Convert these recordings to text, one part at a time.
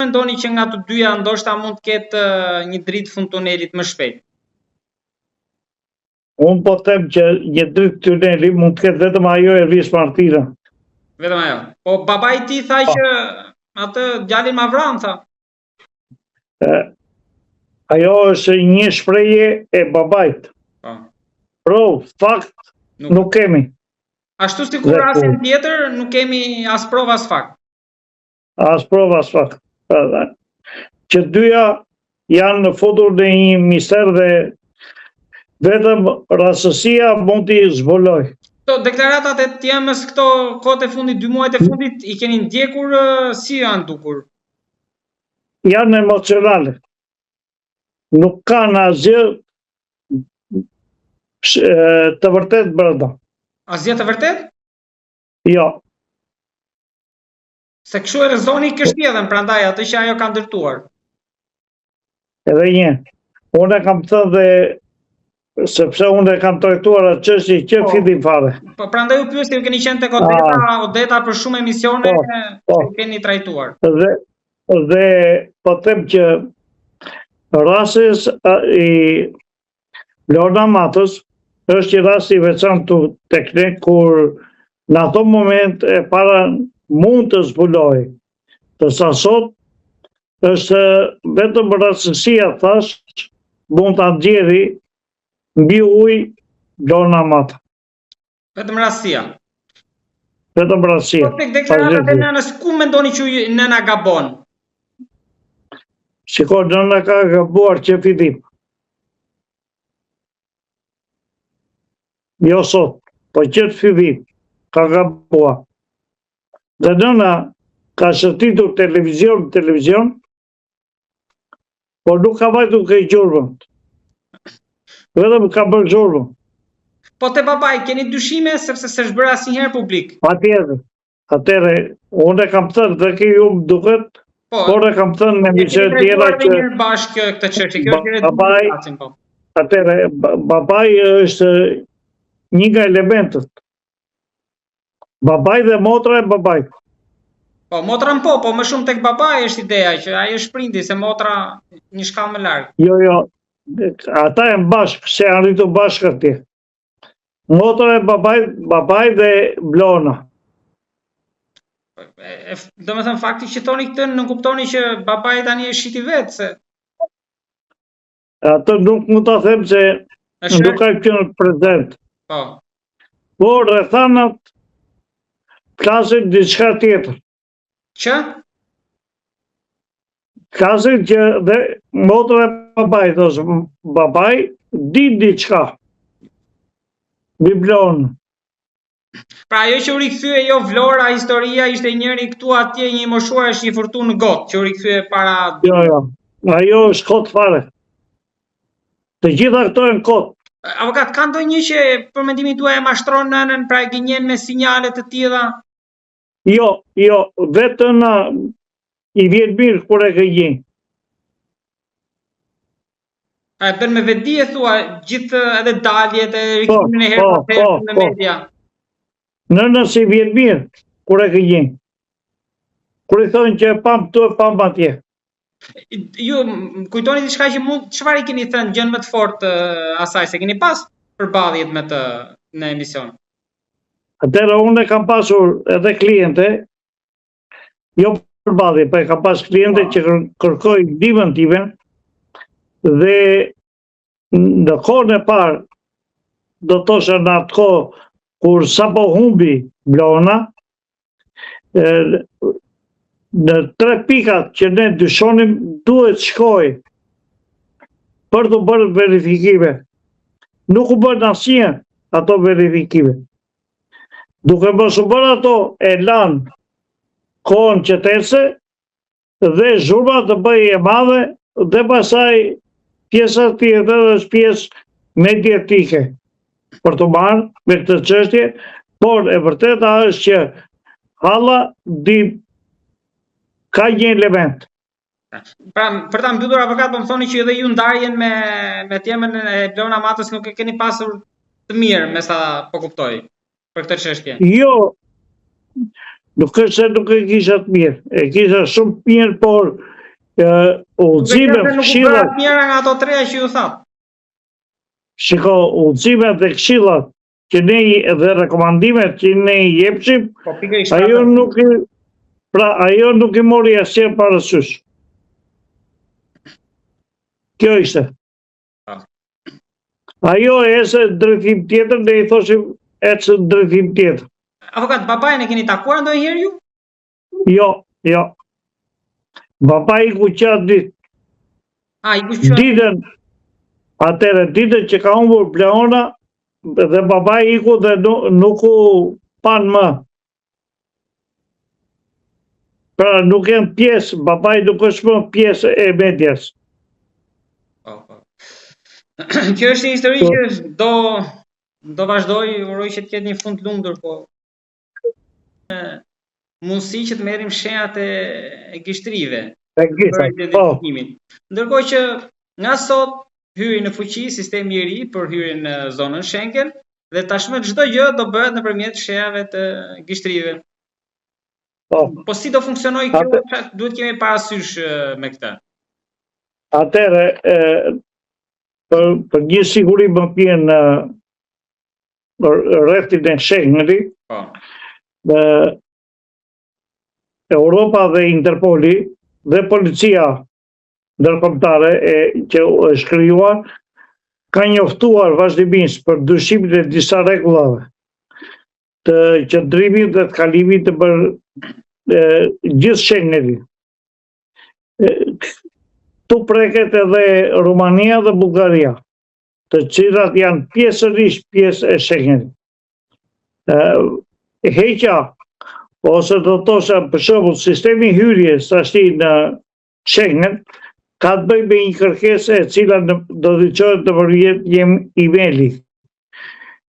mendoni që nga të dyja ndoshta mund të ketë një dritë fund tunelit më shpejt? Unë po them që një dritë tuneli mund të ketë vetëm ajo Elvis Martina. Vetëm ajo. Po babai i tij tha që atë djalin ma vran, tha. Ajo është një shprehje e babait. Pro, fakt nuk kemi. Ashtu si kur rastin tjetër nuk kemi as provë as fakt. As provë as fakt. Që dyja janë futur në një mister dhe vetëm rastësia mund t'i zbuloj. Këto deklaratat e tjemës këto kohët e fundit, 2 muajt e fundit, i keni ndjekur si janë dukur? Janë emocionale. Nuk kanë asgjë të vërtet brenda. Asgjë të vërtet? Jo. Se kështu e rezoni kështjedhen, prandaj atë që ajo ka ndërtuar. Edhe një. Unë e kam thënë dhe sepse unë e kam trajtuar atë çështje që fillim fare. Po prandaj u pyes, keni qenë tek Odeta për shumë emisione që keni trajtuar. Dhe po them që rasti i Lorna Matës është një rast i veçantë tek ne kur në ato moment e para mund të zbuloj. Tërsa sot është vetëm rastësia, thash, mund ta nxjerrë mbi ujë Lorna Mata. Vetëm rastësia. Vetëm rastësia. Po tek deklaratat e nënës, ku mendoni që nëna gabon? Shiko, nëna ka gabuar që fillim. Jo sot, po që të fillim ka gabuar. Dhe nëna ka shërtitur televizion, por nuk ka vajtur ke gjurmën. Vetëm ka bërë gjurmën. Po te babai, keni dyshime sepse s'është bërë asnjëherë publik? Patjetër. Atëre, unë e kam thënë dhe ke ju më duket, por e kam thënë në emision tjera që bashkë këtë çështje. Atëre, babai është një nga elementët. Babai dhe motra e babait. Po, motrën po më shumë tek babai është ideja që ai është prindi, se motra një shkallë më larg. Jo, ata janë bashkë, se janë rritur bashkë atje. Motra e babai dhe Blona. Do me thënë, fakti që thoni këtë, nuk kuptoni që babai tani është shiti vetë, se... Atë nuk mund ta them se nuk ka qenë prezent. Por rrethanat flasin diçka tjetër. Që? Flasin që dhe motra e babait, ose babai di diçka. Biblon. Pra ajo që u rikthye jo Vlora, historia, ishte njëri këtu atje, një moshuar është një fortunë gotë, që u rikthye para... Jo, ajo është kot fare. Të gjitha këto janë kot. Avokat, ka ndonjë që për mendimin tuaj e mashtron nënën, pra e gënjen me sinjale të tilla? Jo, vetëm i vjen mirë kur e gënjen. A e bën me vedi, e thua, gjithë edhe daljet e rikimin e herë në media? Nëna si vjen mirë kur e gënjen. Kur i thonë që e pam këtu, e pam atje. Ju kujtoni diçka që çfarë i keni thënë gjën më të fortë asaj, se keni pas përballjet me të në emision? Atëherë unë kam pasur edhe kliente, jo përballje, po kam pas kliente që kërkojnë ndihmën time dhe në kohën e parë, do të thosha në atë kohë kur sapo humbi Blona, në 3 pikat që ne dyshonim duhet shkoj për të bërë verifikime. Nuk u bërë asnjë ato verifikime. Duke mos u bërë ato, e lanë kohën që tërse dhe zhurma të bëjë e madhe dhe pasaj pjesa tjetër është pjesë mediatike për të marrë me këtë çështje, por e vërteta është që halla ka një element. Pra, për ta mbyllur, avokat, po më thoni që edhe ju ndarjen me temën e Lorna Matës nuk e keni pasur të mirë, me sa po kuptoj, për këtë çështje. Jo, nuk është se nuk e kisha të mirë. E kisha shumë mirë, por udhëzime, Nuk u këshillat, bëra mira nga ato treja që ju thatë. shiko, udhëzimet dhe këshillat që ne dhe rekomandimet që ne i jepshim, Po pikërisht ajo atë. nuk i ajo nuk i mori asgjë parasysh. Kjo ishte. Ah. Ajo ecë drejtim tjetër, ne i thoshim ecë drejtim tjetër. Avokat, babain e keni takuar ndonjëherë ju? Jo. Babai ku qatë ditë. I kushtuar. Ditën që ka humbur Bleona dhe babai iku dhe nuk u pan më. Pra nuk janë pjesë, babai nuk është më pjesë e medias. Kjo është një histori që do vazhdoj, uroj që të ketë një fund lumtur, po mundësi që të merrim shenjat e gishtrive. Ndërkohë që nga sot hyri në fuqi sistemi i ri për hyrjen në zonën Schengen dhe tashmë çdo gjë do bëhet nëpërmjet shenjave të gishtrive. Po si do funksionojë kjo? Duhet kemi parasysh me këtë. Atëre për një siguri më pjen në rrethin e Schengenit, Europa dhe Interpoli dhe policia ndërkombëtare që është krijuar ka njoftuar vazhdimisht për ndryshimin e disa rregullave të qëndrimit dhe të kalimit të gjithë Schengenit. Tu preket edhe Rumania dhe Bullgaria, të cilat janë pjesërisht pjesë e Schengenit. Heqja ose do të thosha për shembull sistemi hyrjes tashti në Schengen ka të bëjë me një kërkesë e cila do të çohet nëpërmjet një emaili.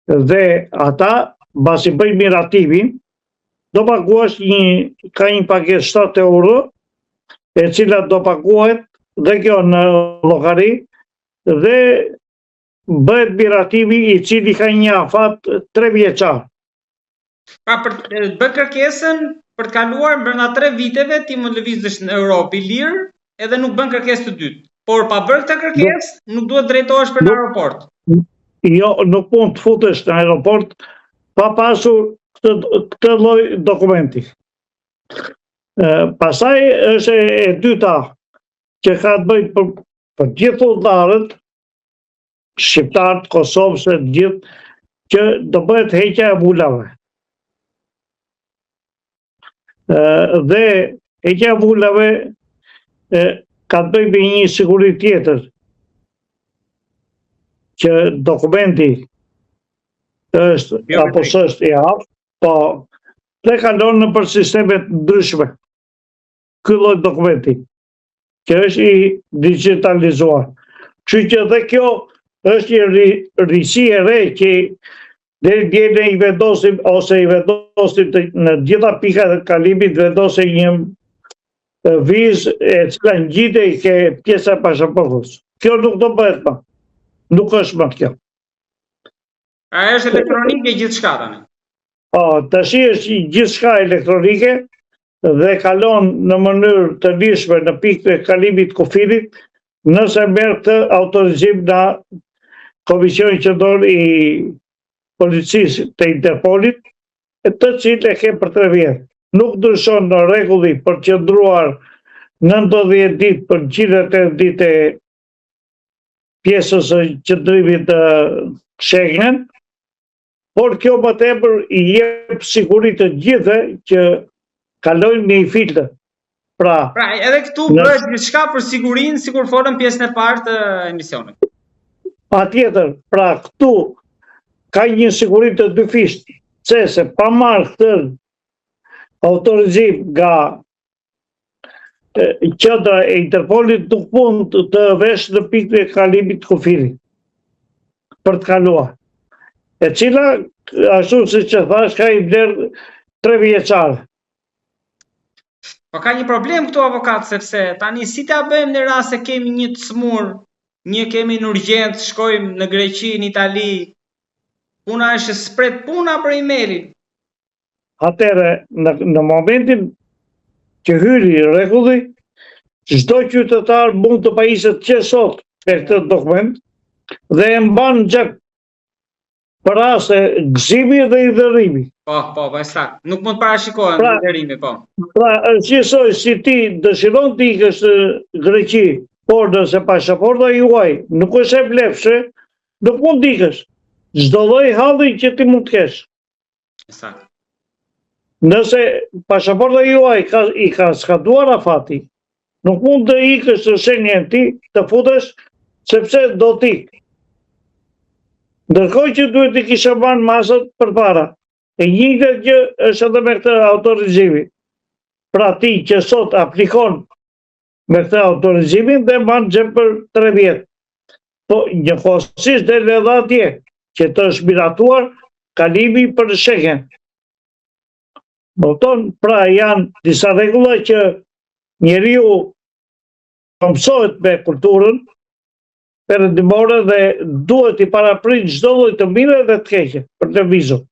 Dhe ata mbasi bëjnë miratimin, do paguash ka një pagesë 7 euro, e cila do paguhet dhe kjo në llogari dhe bëhet miratimi i cili ka një afat 3 vjeçar. Pra për të bërë kërkesën për të kaluar brenda 3 viteve ti mund lëvizësh në Europë i lirë edhe nuk bën kërkesë të dytë. Por pa bërë këtë kërkesë nuk duhet drejtohesh për në aeroport. Jo, nuk mund të futesh në aeroport pa pasur këtë lloj dokumenti. Pastaj është e dyta që ka të bëjë për gjithë udhëtarët, shqiptarët, Kosovës e gjithë, që do bëhet heqja e vulave. Dhe heqja e vulave ka të bëjë me një siguri tjetër, që dokumenti është apo s'është i aftë, po dhe kalon në për sistemet ndryshme. Ky lloj dokumenti, që është i digitalizuar. Kështu që dhe kjo është një risi e re që deri dje ne i vendosim ose i vendosim në gjitha pikat e kalimit vendosim një vizë e cila ngjitej ke pjesa e pasaportës. Kjo nuk do bëhet më. Nuk është më kjo. A është elektronike gjithçka tani? Po, tash është gjithçka elektronike dhe kalon në mënyrë të lirshme në pikën e kalimit kufirit, nëse merr këtë autorizim nga Komisioni Qendror i Policisë të Interpolit, të cilë e ke për 3 vjet. Nuk ndryshon në rregulli për të qëndruar 90 ditë për 180 ditë pjesës së qëndrimit të Schengen, por kjo më tepër i jep siguri të gjithë që kalojnë në një filtër. Pra edhe këtu bëhet diçka për sigurinë, sikur folëm pjesën e parë të emisionit. Patjetër, pra këtu ka një siguri të dyfisht, se pa marrë këtë autorizim nga qendra e Interpolit nuk mund të vesh në pikën e kalimit kufirit për të kaluar. E cila, ashtu siç e thash, ka i vlerë 3 vjeçare. Po ka një problem këtu avokat, sepse tani si ta bëjmë në rast se kemi një të smur, një kemi në urgjencë, shkojmë në Greqi, në Itali, puna është spret puna për emailin. Atëre, në momentin që hyri rregulli, çdo qytetar mund të pajiset që sot për këtë dokument dhe e mban në xhep për raste gëzimi dhe i dhërimi. Po, saktë. Nuk mund parashikohen dhërimi, po. Pra, gjithsoj si ti dëshiron të ikësh në Greqi, por nëse pasaporta juaj nuk është e vlefshme, nuk mund të ikësh. Çdo lloj halli që ti mund të kesh. Saktë. Nëse pasaporta juaj i ka skaduar afati, nuk mund të ikësh në Schengen ti të futesh sepse do t'ik. Ndërkohë që duhet të kisha marrë masat përpara. E njëjta gjë është edhe me këtë autorizimi. Pra ti që sot aplikon me këtë autorizimin dhe mban xhep për 3 vjet. Po njëkohësisht del edhe atje që të është miratuar kalimi për Schengen. Pra janë disa rregulla që njeriu mësohet me kulturën perëndimore dhe duhet i paraprit çdo lloj të mirë dhe të keqe për të vizur.